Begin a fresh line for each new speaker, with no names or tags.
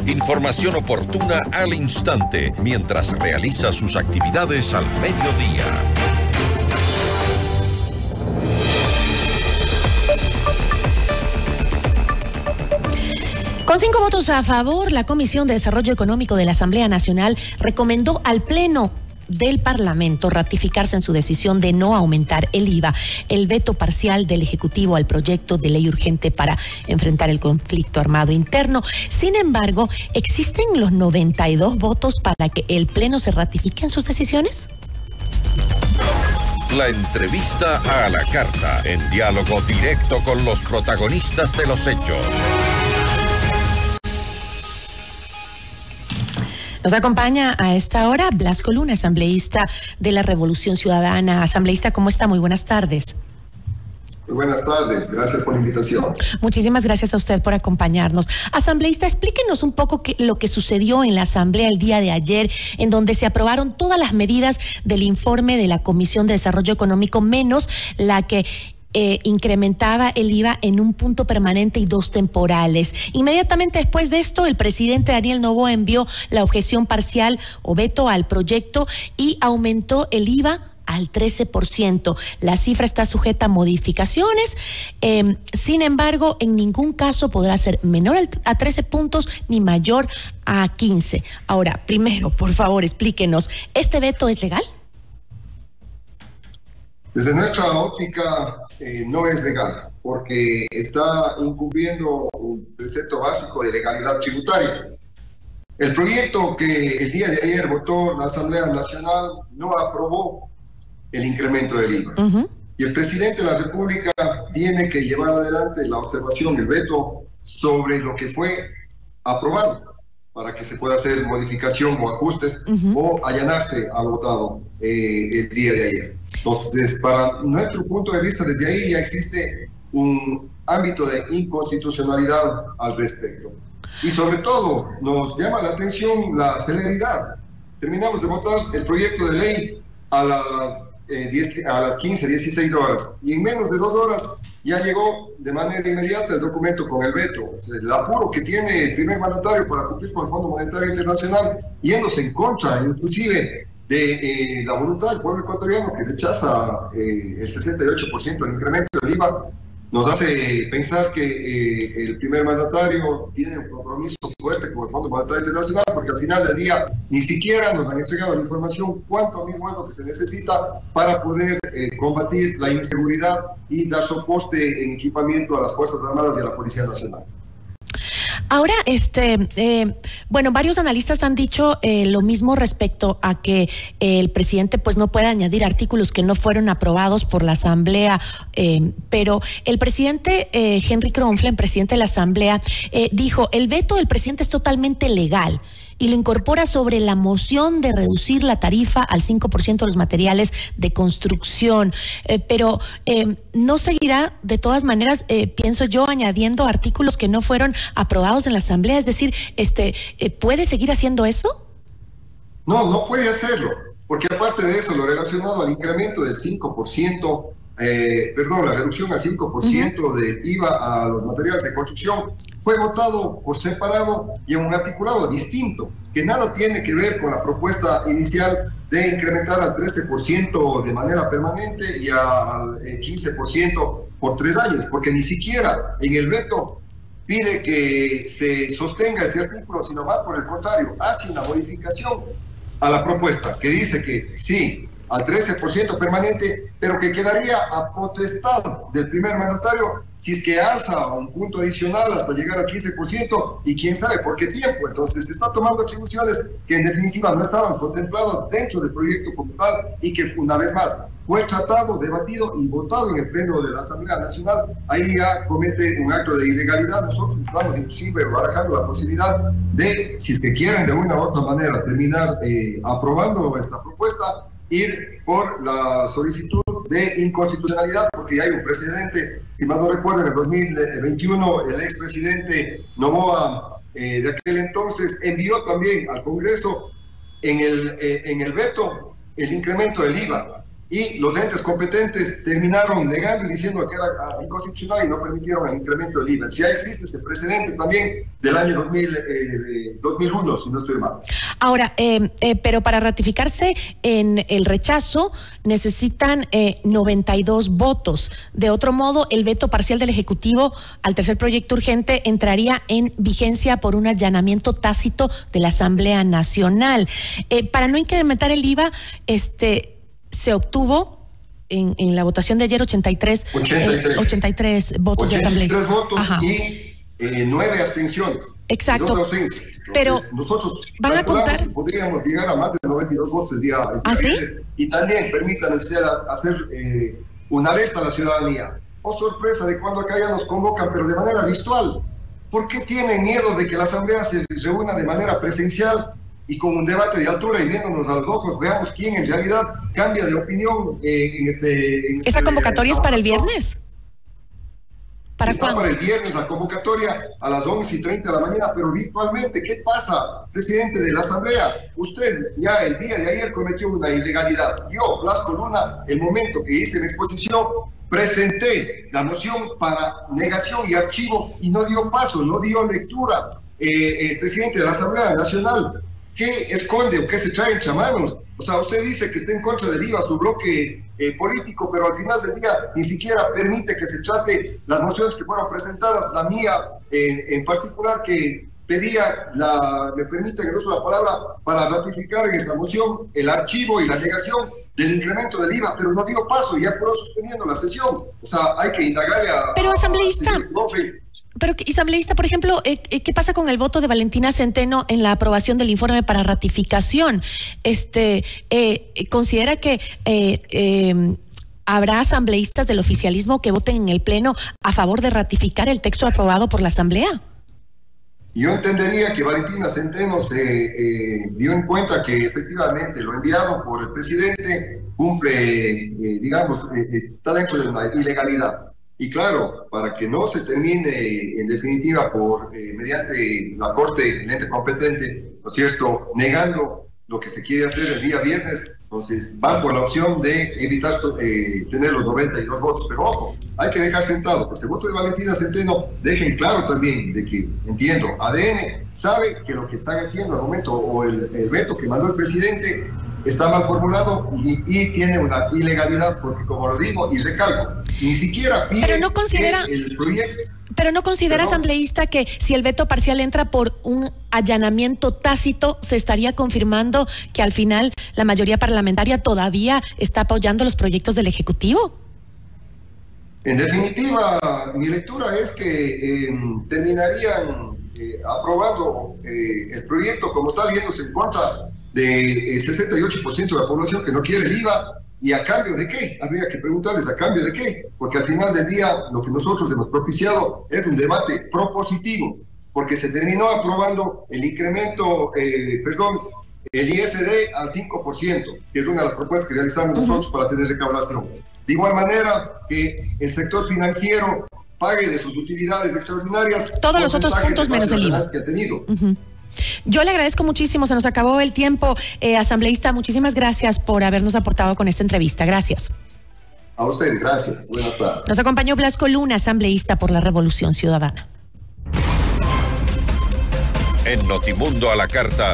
Información oportuna al instante mientras realiza sus actividades al mediodía.
Con 5 votos a favor, la Comisión de Desarrollo Económico de la Asamblea Nacional recomendó al Pleno del Parlamento ratificarse en su decisión de no aumentar el IVA, el veto parcial del Ejecutivo al proyecto de ley urgente para enfrentar el conflicto armado interno. Sin embargo, ¿existen los 92 votos para que el Pleno se ratifique en sus decisiones?
La entrevista a la carta, en diálogo directo con los protagonistas de los hechos.
Nos acompaña a esta hora Blasco Luna, asambleísta de la Revolución Ciudadana. Asambleísta, ¿cómo está? Muy buenas tardes.
Muy buenas tardes, gracias por la invitación.
Muchísimas gracias a usted por acompañarnos. Asambleísta, explíquenos un poco lo que sucedió en la asamblea el día de ayer, en donde se aprobaron todas las medidas del informe de la Comisión de Desarrollo Económico, menos la que incrementaba el IVA en un punto permanente y 2 temporales. Inmediatamente después de esto, el presidente Daniel Noboa envió la objeción parcial o veto al proyecto y aumentó el IVA al 13%. La cifra está sujeta a modificaciones. Sin embargo, en ningún caso podrá ser menor a 13 puntos ni mayor a 15. Ahora, primero, por favor, explíquenos, ¿este veto es legal?
Desde nuestra óptica no es legal, porque está incumpliendo un precepto básico de legalidad tributaria. El proyecto que el día de ayer votó la Asamblea Nacional no aprobó el incremento del IVA. Y el presidente de la República tiene que llevar adelante la observación, el veto sobre lo que fue aprobado, para que se pueda hacer modificación o ajustes o allanarse al votado el día de ayer. Entonces, para nuestro punto de vista, desde ahí ya existe un ámbito de inconstitucionalidad al respecto. Y sobre todo, nos llama la atención la celeridad. Terminamos de votar el proyecto de ley a las 15, 16 horas. Y en menos de 2 horas ya llegó de manera inmediata el documento con el veto. O sea, el apuro que tiene el primer mandatario para cumplir con el Fondo Monetario Internacional, yéndose en contra, inclusive, de la voluntad del pueblo ecuatoriano que rechaza el 68% del incremento del IVA, nos hace pensar que el primer mandatario tiene un compromiso fuerte con el Fondo Monetario Internacional, porque al final del día ni siquiera nos han entregado la información cuánto mismo es lo que se necesita para poder combatir la inseguridad y dar soporte en equipamiento a las Fuerzas Armadas y a la Policía Nacional.
Ahora, bueno, varios analistas han dicho lo mismo respecto a que el presidente pues no puede añadir artículos que no fueron aprobados por la Asamblea, pero el presidente Henry Kronflen, presidente de la Asamblea, dijo: el veto del presidente es totalmente legal y lo incorpora sobre la moción de reducir la tarifa al 5% de los materiales de construcción, pero no seguirá de todas maneras, pienso yo, añadiendo artículos que no fueron aprobados en la Asamblea. Es decir, ¿puede seguir haciendo eso?
No, no puede hacerlo, porque aparte de eso, lo relacionado al incremento del 5%, la reducción al 5% del IVA a los materiales de construcción, fue votado por separado y en un articulado distinto, que nada tiene que ver con la propuesta inicial de incrementar al 13% de manera permanente y al 15% por 3 años, porque ni siquiera en el veto pide que se sostenga este artículo, sino más por el contrario, hace una modificación a la propuesta que dice que sí, al 13% permanente, pero que quedaría a potestad del primer mandatario si es que alza un punto adicional hasta llegar al 15%, y quién sabe por qué tiempo. Entonces se está tomando atribuciones que en definitiva no estaban contempladas dentro del proyecto como tal, y que una vez más fue tratado, debatido y votado en el Pleno de la Asamblea Nacional. Ahí ya comete un acto de ilegalidad. Nosotros estamos inclusive barajando la posibilidad de, si es que quieren de una u otra manera terminar aprobando esta propuesta, ir por la solicitud de inconstitucionalidad, porque ya hay un precedente. Si más no recuerdo, en el 2021 el expresidente Noboa de aquel entonces envió también al Congreso en el veto el incremento del IVA, y los entes competentes terminaron negando y diciendo que era inconstitucional y no permitieron el incremento del IVA. Ya existe ese precedente también del año 2001, si no estoy mal.
Ahora, pero para ratificarse en el rechazo necesitan 92 votos. De otro modo, el veto parcial del Ejecutivo al tercer proyecto urgente entraría en vigencia por un allanamiento tácito de la Asamblea Nacional. Para no incrementar el IVA, se obtuvo en la votación de ayer 83 votos de asambleístas.
83 votos. Ajá. Y 9 abstenciones.
Exacto.
2 ausencias. Entonces,
pero
nosotros
van a contar
que podríamos llegar a más de 92 votos el día.
¿Ah, sí?
Y también permitan hacer una alerta a la ciudadanía. Oh, sorpresa de cuando acá ya nos convocan, pero de manera virtual. ¿Por qué tienen miedo de que la asamblea se reúna de manera presencial y con un debate de altura y viéndonos a los ojos, veamos quién en realidad cambia de opinión
¿Esa convocatoria es para el viernes? ¿Para cuándo?
Para el viernes la convocatoria a las 11:30 de la mañana, pero virtualmente. ¿Qué pasa, presidente de la Asamblea? Usted ya el día de ayer cometió una ilegalidad. Yo, Blasco Luna, el momento que hice mi exposición, presenté la moción para negación y archivo y no dio paso, no dio lectura. El presidente de la Asamblea Nacional, ¿qué esconde o qué se trae en chamanos? O sea, usted dice que está en contra del IVA, su bloque político, pero al final del día ni siquiera permite que se trate las mociones que fueron presentadas, la mía en particular, que pedía, me permiten el uso de la palabra, para ratificar en esa moción el archivo y la negación del incremento del IVA, pero no dio paso, ya por sosteniendo la sesión. O sea, hay que indagarle a...
Pero asambleísta... Pero, asambleísta, por ejemplo, ¿qué pasa con el voto de Valentina Centeno en la aprobación del informe para ratificación? ¿Considera que habrá asambleístas del oficialismo que voten en el Pleno a favor de ratificar el texto aprobado por la Asamblea?
Yo entendería que Valentina Centeno se dio en cuenta que efectivamente lo enviado por el presidente cumple, está dentro de una ilegalidad. Y claro, para que no se termine en definitiva mediante la Corte, el ente competente, ¿no es cierto?, negando lo que se quiere hacer el día viernes, entonces van por la opción de evitar tener los 92 votos. Pero ojo, hay que dejar sentado que ese voto de Valentina Centeno dejen claro también de que, entiendo, ADN sabe que lo que están haciendo al momento, o el veto que mandó el presidente, está mal formulado y tiene una ilegalidad, porque como lo digo y recalco, ni siquiera pide el proyecto.
Pero no considera, asambleísta, que si el veto parcial entra por un allanamiento tácito, se estaría confirmando que al final la mayoría parlamentaria todavía está apoyando los proyectos del Ejecutivo.
En definitiva, mi lectura es que terminarían aprobando el proyecto como está leyéndose en contra del 68% de la población que no quiere el IVA. ¿Y a cambio de qué? Habría que preguntarles a cambio de qué, porque al final del día lo que nosotros hemos propiciado es un debate propositivo, porque se terminó aprobando el incremento, el ISD al 5%, que es una de las propuestas que realizamos nosotros para tener recaudación. De igual manera que el sector financiero pague de sus utilidades extraordinarias
todos los otros puntos menos el IVA
que ha tenido.
Yo le agradezco muchísimo, se nos acabó el tiempo. Asambleísta, muchísimas gracias por habernos aportado con esta entrevista. Gracias.
A usted, gracias. Buenas tardes.
Nos acompañó Blasco Luna, asambleísta por la Revolución Ciudadana.
En Notimundo a la Carta,